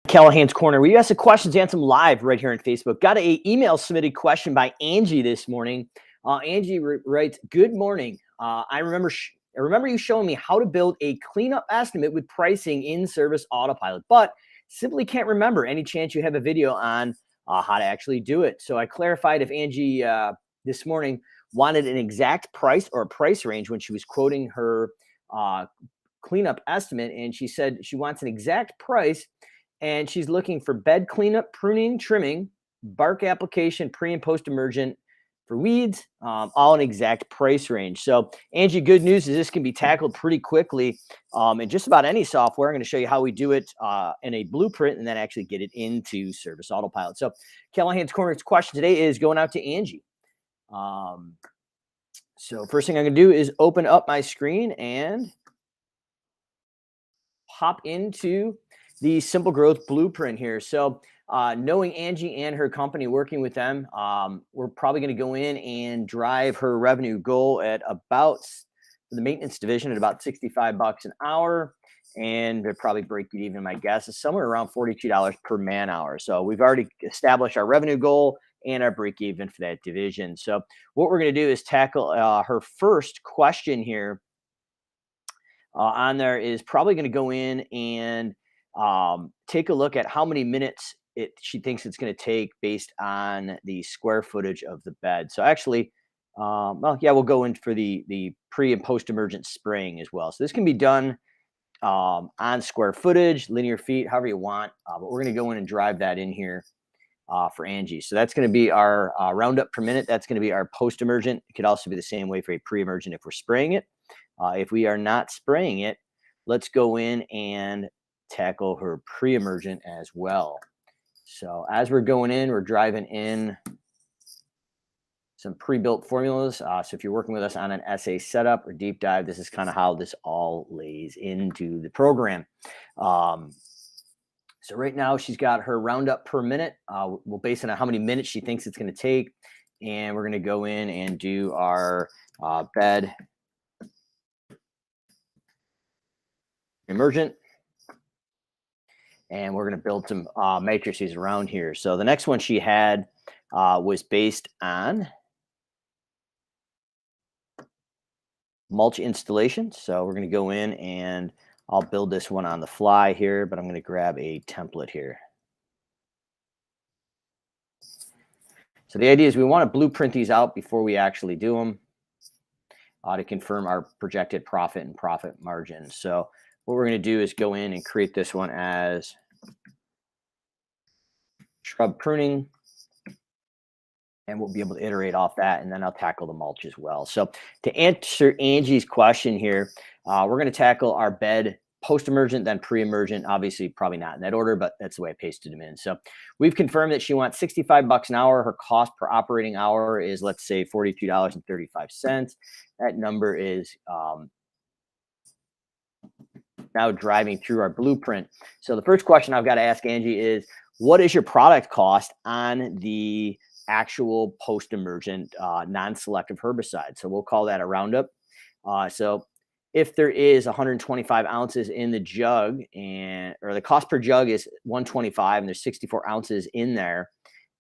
Callahan's Corner, where you ask the questions, answer them live right here on Facebook. Got a email submitted question by Angie this morning. Angie writes, "Good morning. I remember you showing me how to build a cleanup estimate with pricing in Service Autopilot, but simply can't remember. Any chance you have a video on how to actually do it?" So I clarified if Angie this morning wanted an exact price or a price range when she was quoting her cleanup estimate, and she said she wants an exact price. And she's looking for bed cleanup, pruning, trimming, bark application, pre and post emergent for weeds, all an exact price range. So Angie, good news is this can be tackled pretty quickly in just about any software. I'm going to show you how we do it in a blueprint and then actually get it into Service Autopilot. So Callahan's Corner's question today is going out to Angie. So first thing I'm going to do is open up my screen and hop into the SimpleGrowth blueprint here. So knowing Angie and her company, working with them, we're probably going to go in and drive her revenue goal at about, for the maintenance division, at about $65 an hour. And they'll probably break it even, my guess is somewhere around $42 per man hour. So we've already established our revenue goal and our break even for that division. So what we're going to do is tackle her first question here on there is probably going to go in and take a look at how many minutes she thinks it's going to take based on the square footage of the bed. So actually, we'll go in for the pre and post emergent spraying as well. So this can be done on square footage, linear feet, however you want. But we're going to go in and drive that in here for Angie. So that's going to be our roundup per minute. That's going to be our post emergent. It could also be the same way for a pre emergent if we're spraying it. If we are not spraying it, let's go in and tackle her pre-emergent as well. So as we're going in, we're driving in some pre-built formulas. So if you're working with us on an SA setup or deep dive, this is kind of how this all lays into the program. So right now she's got her roundup per minute. We'll base it on how many minutes she thinks it's going to take. And we're going to go in and do our bed emergent. And we're going to build some matrices around here. So the next one she had was based on mulch installation. So we're going to go in and I'll build this one on the fly here, but I'm going to grab a template here. So the idea is we want to blueprint these out before we actually do them to confirm our projected profit and profit margin. So what we're going to do is go in and create this one as shrub pruning, and we'll be able to iterate off that, and then I'll tackle the mulch as well. So to answer Angie's question here, we're going to tackle our bed post-emergent, then pre-emergent, obviously probably not in that order, but that's the way I pasted them in. So we've confirmed that she wants $65 an hour. Her cost per operating hour is, let's say, $42.35. That number is now driving through our blueprint. So the first question I've got to ask Angie is, what is your product cost on the actual post-emergent non-selective herbicide? So we'll call that a roundup. So if there is 125 ounces in the jug, or the cost per jug is 125 and there's 64 ounces in there,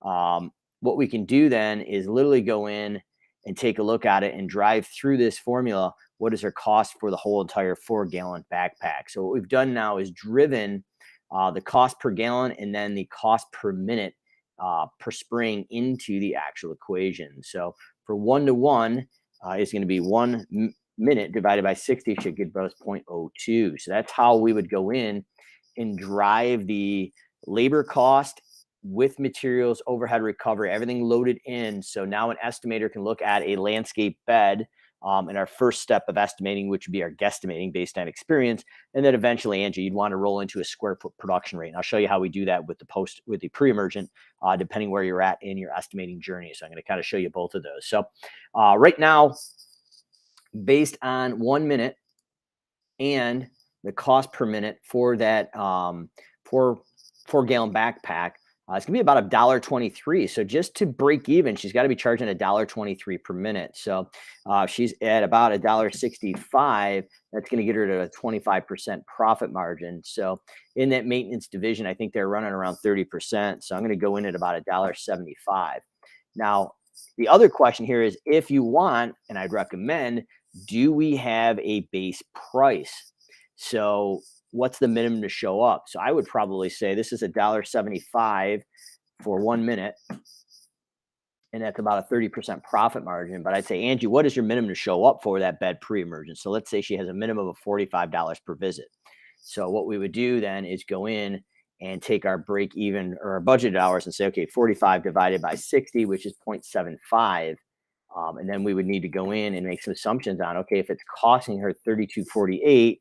what we can do then is literally go in and take a look at it and drive through this formula. What is our cost for the whole entire 4-gallon backpack? So what we've done now is driven the cost per gallon and then the cost per minute per spraying into the actual equation. So for 1-to-1, it's going to be 1 minute divided by 60 should give us 0.02. So that's how we would go in and drive the labor cost with materials, overhead recovery, everything loaded in. So now an estimator can look at a landscape bed in our first step of estimating, which would be our guesstimating based on experience. And then eventually, Angie, you'd want to roll into a square foot production rate. And I'll show you how we do that with the pre-emergent, depending where you're at in your estimating journey. So I'm going to kind of show you both of those. So right now, based on 1 minute and the cost per minute for that 4-gallon backpack, It's gonna be about $1.23. So just to break even, she's got to be charging $1.23 per minute. So she's at about $1.65. That's going to get her to a 25% profit margin. So in that maintenance division, I think they're running around 30%. So I'm going to go in at about $1.75. Now, the other question here is, if you want, and I'd recommend, do we have a base price? So what's the minimum to show up? So I would probably say this is $1.75 for 1 minute, and that's about a 30% profit margin. But I'd say, Angie, what is your minimum to show up for that bed pre-emergence? So let's say she has a minimum of $45 per visit. So what we would do then is go in and take our break even or our budget hours and say, okay, 45 divided by 60, which is 0.75. And then we would need to go in and make some assumptions on, okay, if it's costing her 32.48,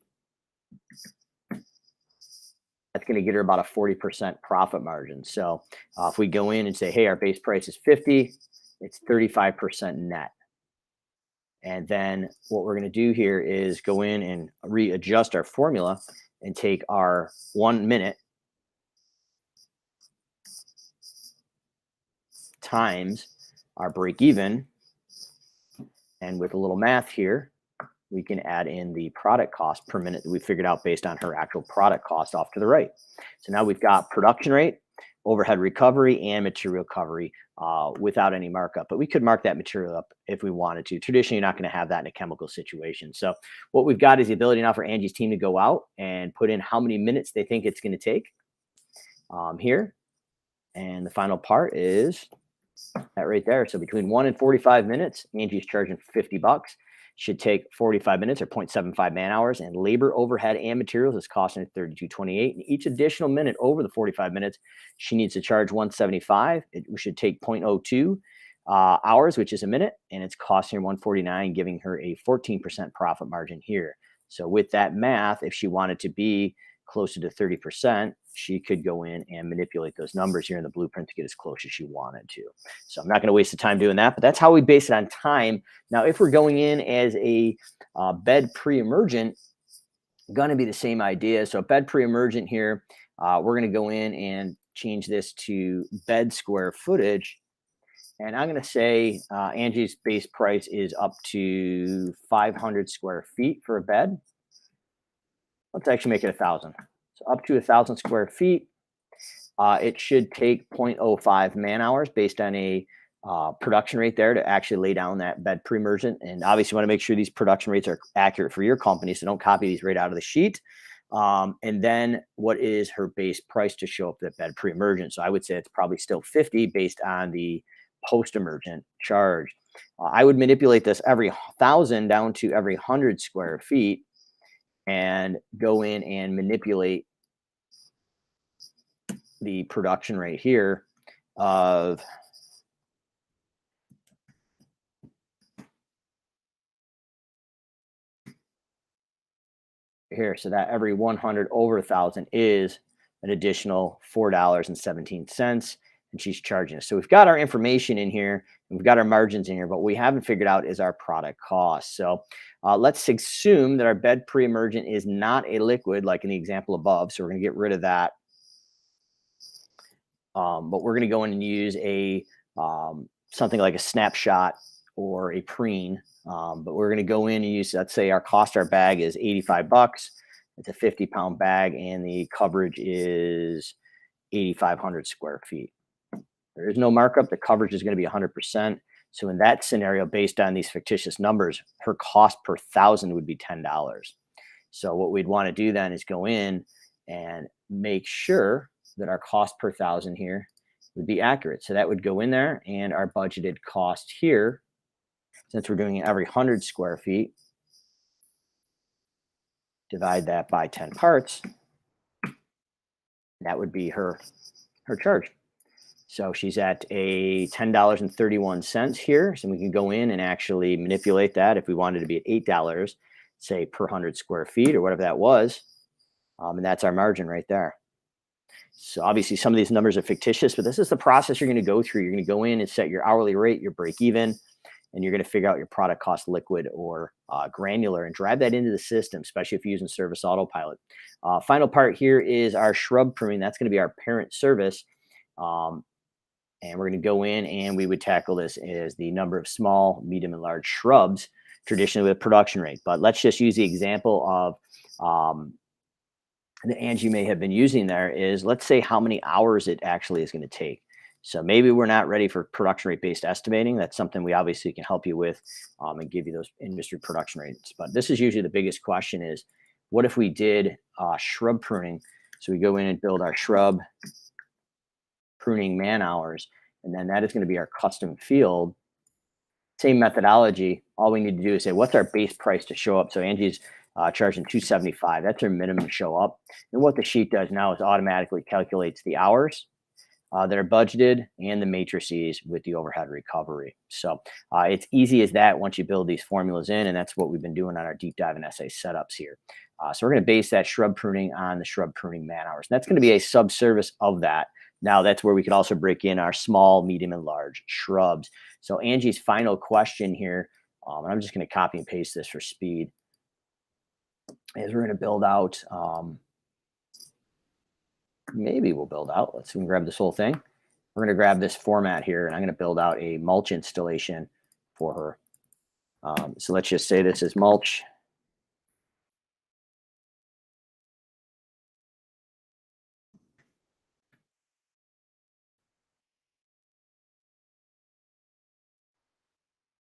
that's going to get her about a 40% profit margin. So if we go in and say, hey, our base price is 50, it's 35% net. And then what we're going to do here is go in and readjust our formula and take our 1 minute times our break even. And with a little math here, we can add in the product cost per minute that we figured out based on her actual product cost off to the right. So now we've got production rate, overhead recovery, and material recovery without any markup. But we could mark that material up if we wanted to. Traditionally, you're not going to have that in a chemical situation. So what we've got is the ability now for Angie's team to go out and put in how many minutes they think it's going to take here. And the final part is that right there. So between 1 and 45 minutes, Angie's charging $50. Should take 45 minutes or 0.75 man hours, and labor, overhead, and materials is costing her $32.28. And each additional minute over the 45 minutes, she needs to charge $175. It should take 0.02 hours, which is a minute, and it's costing her $149, giving her a 14% profit margin here. So with that math, if she wanted to be closer to 30%, she could go in and manipulate those numbers here in the blueprint to get as close as she wanted to. So I'm not going to waste the time doing that, but that's how we base it on time. Now, if we're going in as a bed pre-emergent, going to be the same idea. So bed pre-emergent here, we're going to go in and change this to bed square footage. And I'm going to say Angie's base price is up to 500 square feet for a bed. Let's actually make it 1,000. So up to 1,000 square feet. It should take 0.05 man hours based on a production rate there to actually lay down that bed pre-emergent. And obviously, you want to make sure these production rates are accurate for your company, so don't copy these right out of the sheet. And then what is her base price to show up that bed pre-emergent? So I would say it's probably still 50 based on the post-emergent charge. I would manipulate this every 1,000 down to every 100 square feet and go in and manipulate the production rate here of here. So that every 100 over 1,000 is an additional $4.17. And she's charging us. So we've got our information in here, and we've got our margins in here, but what we haven't figured out is our product cost. So let's assume that our bed pre-emergent is not a liquid like in the example above. So we're going to get rid of that. But we're going to go in and use a something like a snapshot or a preen. But we're going to go in and use, let's say our cost, our bag is $85. It's a 50-pound bag, and the coverage is 8,500 square feet. There is no markup. The coverage is going to be 100%. So in that scenario, based on these fictitious numbers, her cost per 1,000 would be $10. So what we'd want to do then is go in and make sure that our cost per 1,000 here would be accurate. So that would go in there, and our budgeted cost here, since we're doing it every 100 square feet, divide that by 10 parts. That would be her charge. So she's at a $10.31 here. So we can go in and actually manipulate that if we wanted to be at $8, say per 100 square feet or whatever that was. And that's our margin right there. So obviously some of these numbers are fictitious, but this is the process you're going to go through. You're going to go in and set your hourly rate, your break even, and you're going to figure out your product cost liquid or granular and drive that into the system, especially if you're using Service Autopilot. Final part here is our shrub pruning. That's going to be our parent service. And we're going to go in and we would tackle this as the number of small, medium, and large shrubs, traditionally with production rate. But let's just use the example of that Angie may have been using there is, let's say how many hours it actually is going to take. So maybe we're not ready for production rate based estimating. That's something we obviously can help you with and give you those industry production rates. But this is usually the biggest question is, what if we did shrub pruning? So we go in and build our shrub pruning man hours, and then that is going to be our custom field. Same methodology. All we need to do is say, what's our base price to show up? So Angie's charging $275. That's her minimum to show up. And what the sheet does now is automatically calculates the hours that are budgeted and the matrices with the overhead recovery. So it's easy as that once you build these formulas in, and that's what we've been doing on our deep dive and essay setups here. So we're going to base that shrub pruning on the shrub pruning man hours. And that's going to be a subservice of that. Now that's where we could also break in our small, medium, and large shrubs. So Angie's final question here, and I'm just going to copy and paste this for speed, is we're going to build out, maybe we'll build out, let's see, we can grab this whole thing. We're going to grab this format here, and I'm going to build out a mulch installation for her. So let's just say this is mulch.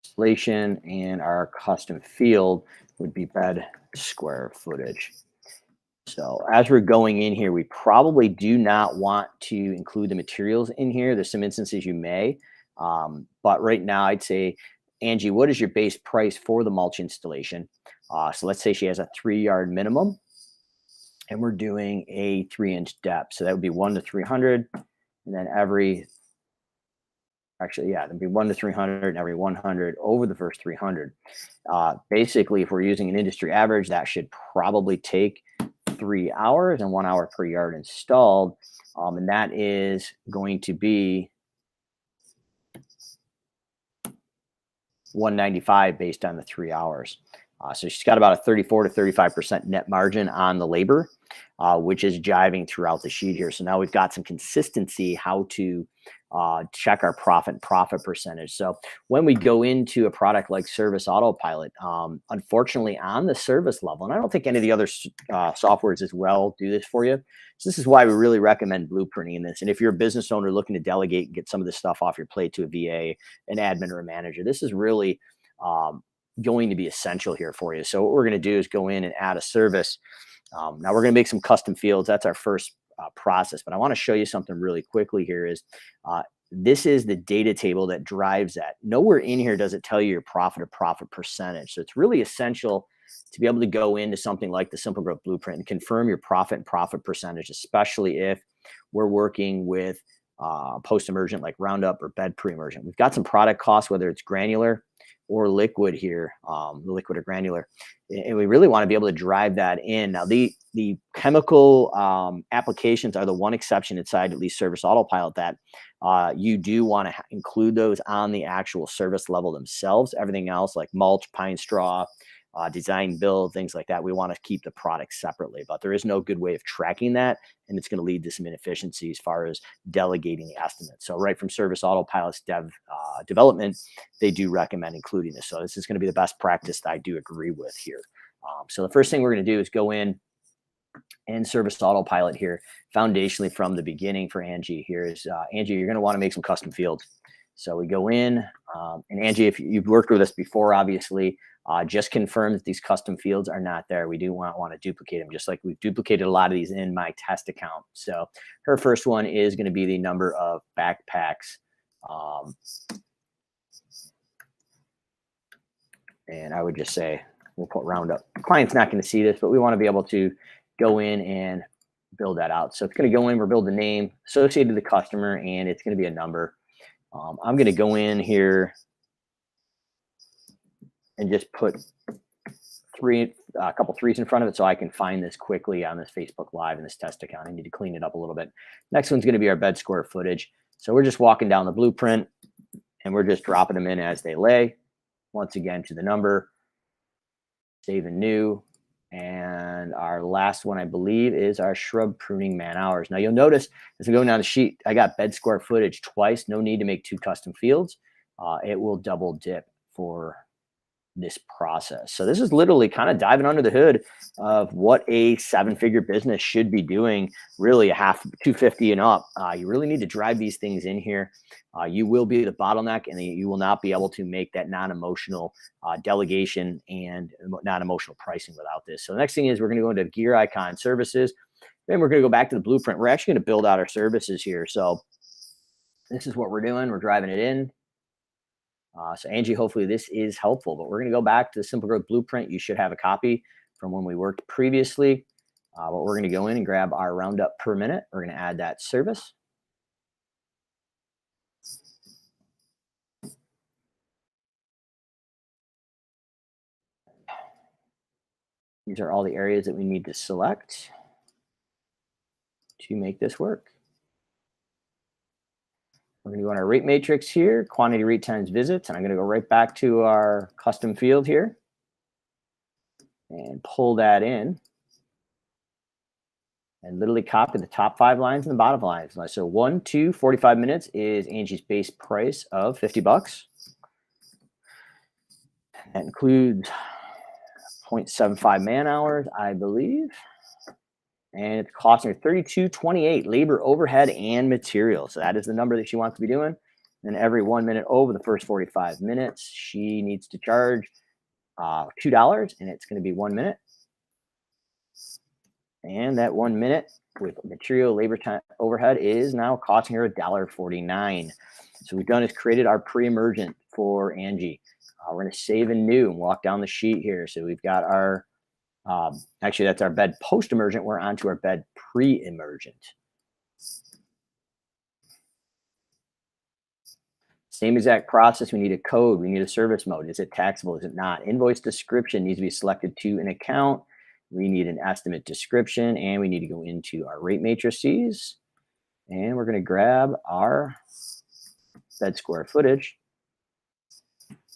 Installation, and our custom field would be bed square footage. So as we're going in here, we probably do not want to include the materials in here. There's some instances you may, but right now I'd say, Angie, what is your base price for the mulch installation? So let's say she has a 3-yard minimum, and we're doing a 3-inch depth. So that would be 1 to 300, and then that'd be 1 to 300 and every 100 over the first 300. Basically, if we're using an industry average, that should probably take 3 hours and 1 hour per yard installed. And that is going to be $195 based on the 3 hours. So she's got about a 34 to 35% net margin on the labor, which is jiving throughout the sheet here. So now we've got some consistency how to check our profit percentage. So when we go into a product like Service Autopilot, unfortunately on the service level, and I don't think any of the other softwares as well do this for you. So this is why we really recommend blueprinting this. And if you're a business owner looking to delegate and get some of this stuff off your plate to a VA, an admin, or a manager, this is really going to be essential here for you. So what we're going to do is go in and add a service. Now we're going to make some custom fields. That's our first process, but I want to show you something really quickly here is this is the data table that drives that. Nowhere in here does it tell you your profit or profit percentage. So it's really essential to be able to go into something like the SimpleGrowth Blueprint and confirm your profit and profit percentage, especially if we're working with post-emergent like Roundup or bed pre-emergent. We've got some product costs, whether it's granular or liquid here, the liquid or granular. And we really want to be able to drive that in. Now, the chemical applications are the one exception inside at least Service Autopilot that you do want to include those on the actual service level themselves. Everything else like mulch, pine straw, design build, things like that, we want to keep the product separately. But there is no good way of tracking that, and it's going to lead to some inefficiency as far as delegating the estimate. So right from Service Autopilot's development, they do recommend including this. So this is going to be the best practice that I do agree with here. So the first thing we're going to do is go in and Service Autopilot here, foundationally from the beginning for Angie here is, Angie, you're going to want to make some custom fields. So we go in, and Angie, if you've worked with us before, obviously, just confirm that these custom fields are not there. We do want to duplicate them, just like we've duplicated a lot of these in my test account. So her first one is going to be the number of backpacks. And I would just say, we'll put Roundup. The client's not going to see this, but we want to be able to go in and build that out. So it's going to go in, we're building a name associated to the customer, and it's going to be a number. I'm going to go in here and just put a couple threes in front of it so I can find this quickly on this Facebook Live and this test account. I need to clean it up a little bit. Next one's going to be our bed square footage. So we're just walking down the blueprint and we're just dropping them in as they lay. Once again to the number, save and new. And then we're going to go in and And our last one, I believe, is our shrub pruning man hours. Now you'll notice as I'm going down the sheet, I got bed square footage twice. No need to make 2 custom fields. It will double dip for this process. So this is literally kind of diving under the hood of what a 7-figure business should be doing, really a half 250 and up. You really need to drive these things in here. You will be the bottleneck, and you will not be able to make that non-emotional delegation and non-emotional pricing without this. So the next thing is we're going to go into gear icon services. Then we're going to go back to the blueprint. We're actually going to build out our services here. So this is what we're doing. We're driving it in. So Angie, hopefully this is helpful, but we're going to go back to the Simple Growth Blueprint. You should have a copy from when we worked previously. But we're going to go in and grab our roundup per minute. We're going to add that service. These are all the areas that we need to select to make this work. We're going to go on our rate matrix here, quantity rate times visits, and I'm going to go right back to our custom field here and pull that in and literally copy the top 5 lines and the bottom lines. So 1, 2, 45 minutes is Angie's base price of 50 bucks. That includes 0.75 man hours, I believe. And it's costing her $32.28 labor, overhead, and material. So that is the number that she wants to be doing. And every 1 minute over the first 45 minutes, she needs to charge $2, and it's going to be 1 minute. And that 1 minute with material, labor, time, overhead is now costing her $1.49. So we've done is created our pre-emergent for Angie. We're going to save and new and walk down the sheet here. So we've got our actually, that's our bed post-emergent. We're on to our bed pre-emergent. Same exact process. We need a code. We need a service mode. Is it taxable? Is it not? Invoice description needs to be selected to an account. We need an estimate description, and we need to go into our rate matrices. And we're going to grab our bed square footage.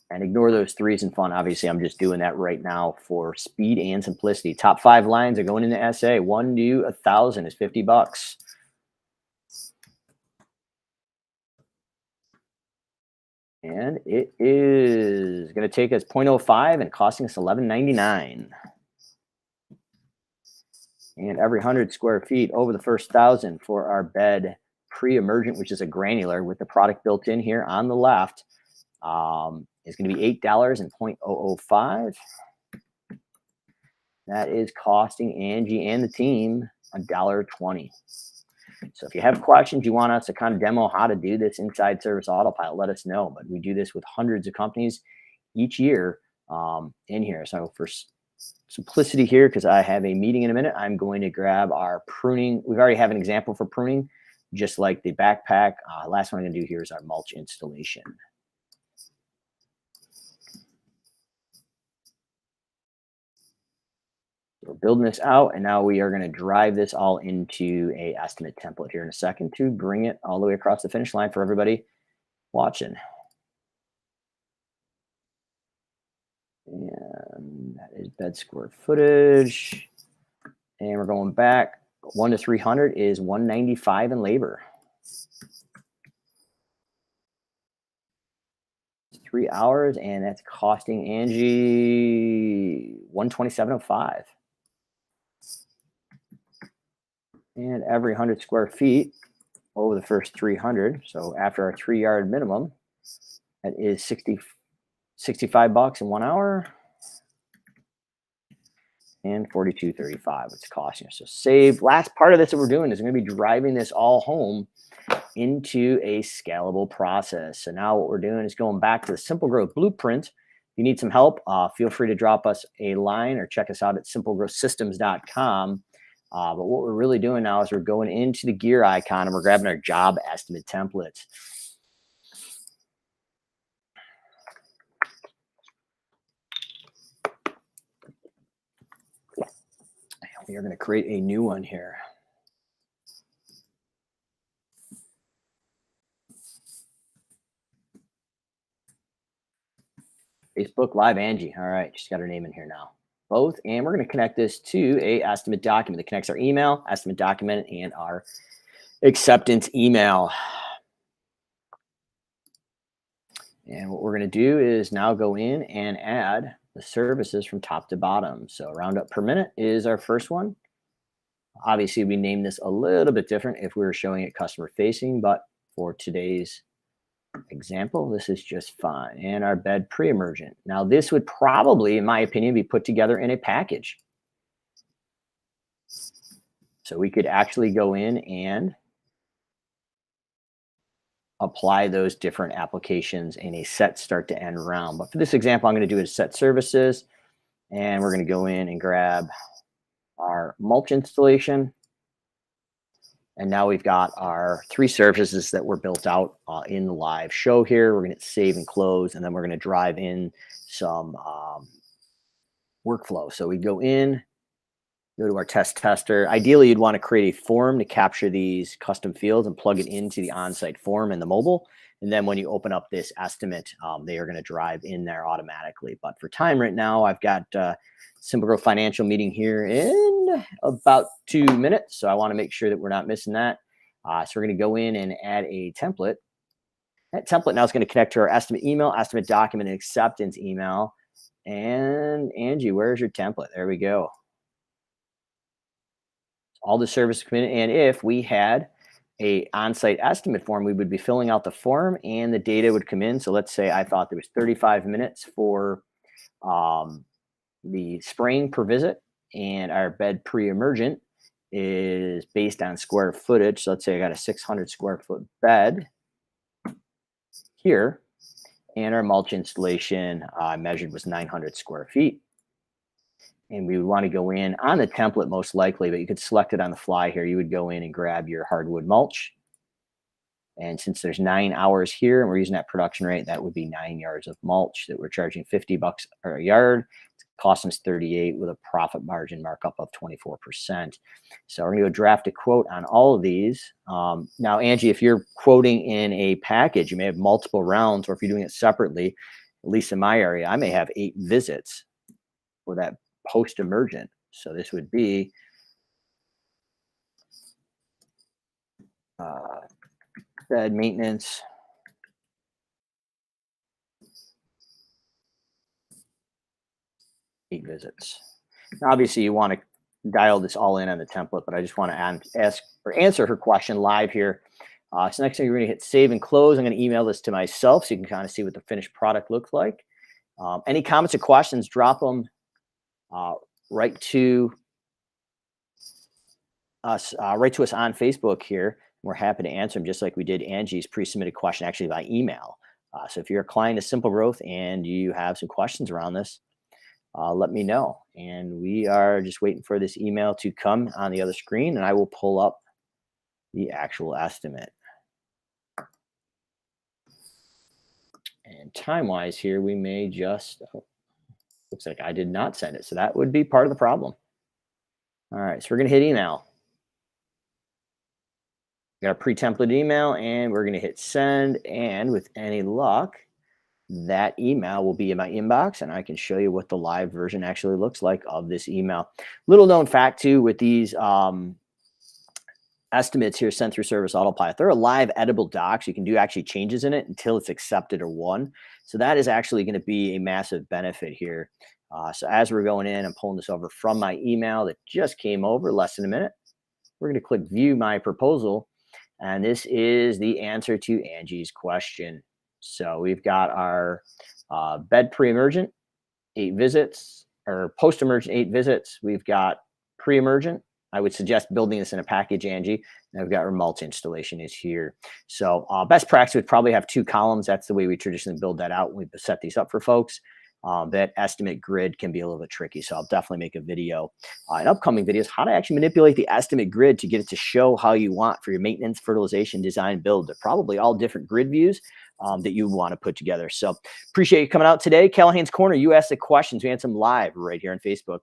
And ignore those 3s and fun. Obviously, I'm just doing that right now for speed and simplicity. Top 5 lines are going into SA. 1 to 1,000 is 50 bucks. And it is going to take us 0.05 and costing us $11.99. And every 100 square feet over the first 1,000 for our bed pre-emergent, which is a granular with the product built in here on the left, is going to be $8 and 0.005. That is costing Angie and the team $1.20. So if you have questions, you want us to kind of demo how to do this inside Service Autopilot, let us know. But we do this with hundreds of companies each year in here. So for simplicity here, because I have a meeting in a minute, I'm going to grab our pruning. We already have an example for pruning, just like the backpack. Last one I'm going to do here is our mulch installation. We're building this out, and now we are going to drive this all into a estimate template here in a second to bring it all the way across the finish line for everybody watching. And that is bed square footage. And we're going back 1 to 300 is 195 in labor. 3 hours, and that's costing Angie $127.05. And every 100 square feet over the first 300, so after our 3-yard minimum, that is 65 bucks in 1 hour and $42.35 it's costing us. So save. Last part of this that we're doing is we're going to be driving this all home into a scalable process. So now what we're doing is going back to the Simple Growth Blueprint. If you need some help, feel free to drop us a line or check us out at simplegrowthsystems.com. But what we're really doing now is we're going into the gear icon and we're grabbing our job estimate templates. We are going to create a new one here. Facebook Live Angie. All right, she's got her name in here now. both, and we're going to connect this to a estimate document that connects our email, estimate document, and our acceptance email. And what we're going to do is now go in and add the services from top to bottom. So roundup per minute is our first one. Obviously, we name this a little bit different if we were showing it customer facing, but for today's example, this is just fine. And our bed pre-emergent. Now, this would probably, in my opinion, be put together in a package. So we could actually go in and apply those different applications in a set start to end round. But for this example, I'm going to do a set services, and we're going to go in and grab our mulch installation. And now we've got our 3 services that were built out in the live show here. We're going to save and close, and then we're going to drive in some workflow. So we go in, go to our tester. Ideally, you'd want to create a form to capture these custom fields and plug it into the on-site form in the mobile. And then when you open up this estimate, they are going to drive in there automatically. But for time right now, I've got SimpleGrowth financial meeting here in about 2 minutes. So I want to make sure that we're not missing that. So we're going to go in and add a template. That template now is going to connect to our estimate email, estimate document, and acceptance email. And Angie, where's your template? There we go. All the services come in, and if we had a on-site estimate form, we would be filling out the form and the data would come in. So let's say I thought there was 35 minutes for the spraying per visit, and our bed pre-emergent is based on square footage. So let's say I got a 600 square foot bed here, and our mulch installation measured was 900 square feet. And we would want to go in on the template most likely, but you could select it on the fly here. You would go in and grab your hardwood mulch. And since there's 9 hours here and we're using that production rate, that would be 9 yards of mulch that we're charging $50 a yard. It's costing us 38 with a profit margin markup of 24%. So we're going to go draft a quote on all of these. Now, Angie, if you're quoting in a package, you may have multiple rounds, or if you're doing it separately, at least in my area, I may have 8 visits for that post-emergent. So this would be bed maintenance, eight visits. Now, obviously, you want to dial this all in on the template, but I just want to ask or answer her question live here. So next thing, you're going to hit save and close. I'm going to email this to myself so you can kind of see what the finished product looks like. Any comments or questions, drop them right to us on Facebook here. We're happy to answer them, just like we did Angie's pre-submitted question actually by email. So if you're a client of SimpleGrowth and you have some questions around this, let me know. And we are just waiting for this email to come on the other screen, and I will pull up the actual estimate. And time-wise here, we may just, looks like I did not send it. So that would be part of the problem. All right, so we're going to hit email. We got a pre-templated email, and we're going to hit send. And with any luck, that email will be in my inbox, and I can show you what the live version actually looks like of this email. Little known fact, too, with these estimates here sent through Service Autopilot, they're a live editable doc, so you can do actually changes in it until it's accepted or won. So that is actually going to be a massive benefit here. So as we're going in, I'm pulling this over from my email that just came over less than a minute. We're going to click view my proposal, and this is the answer to Angie's question. So we've got our bed pre-emergent, 8 visits, or post-emergent, 8 visits. We've got pre-emergent. I would suggest building this in a package, Angie. And I've got our mulch installation is here. So best practice would probably have 2 columns. That's the way we traditionally build that out when we set these up for folks. That estimate grid can be a little bit tricky. So I'll definitely make a video in upcoming videos, how to actually manipulate the estimate grid to get it to show how you want for your maintenance, fertilization, design, build. They're probably all different grid views that you want to put together. So appreciate you coming out today. Callahan's Corner, you ask the questions. We answer them live right here on Facebook.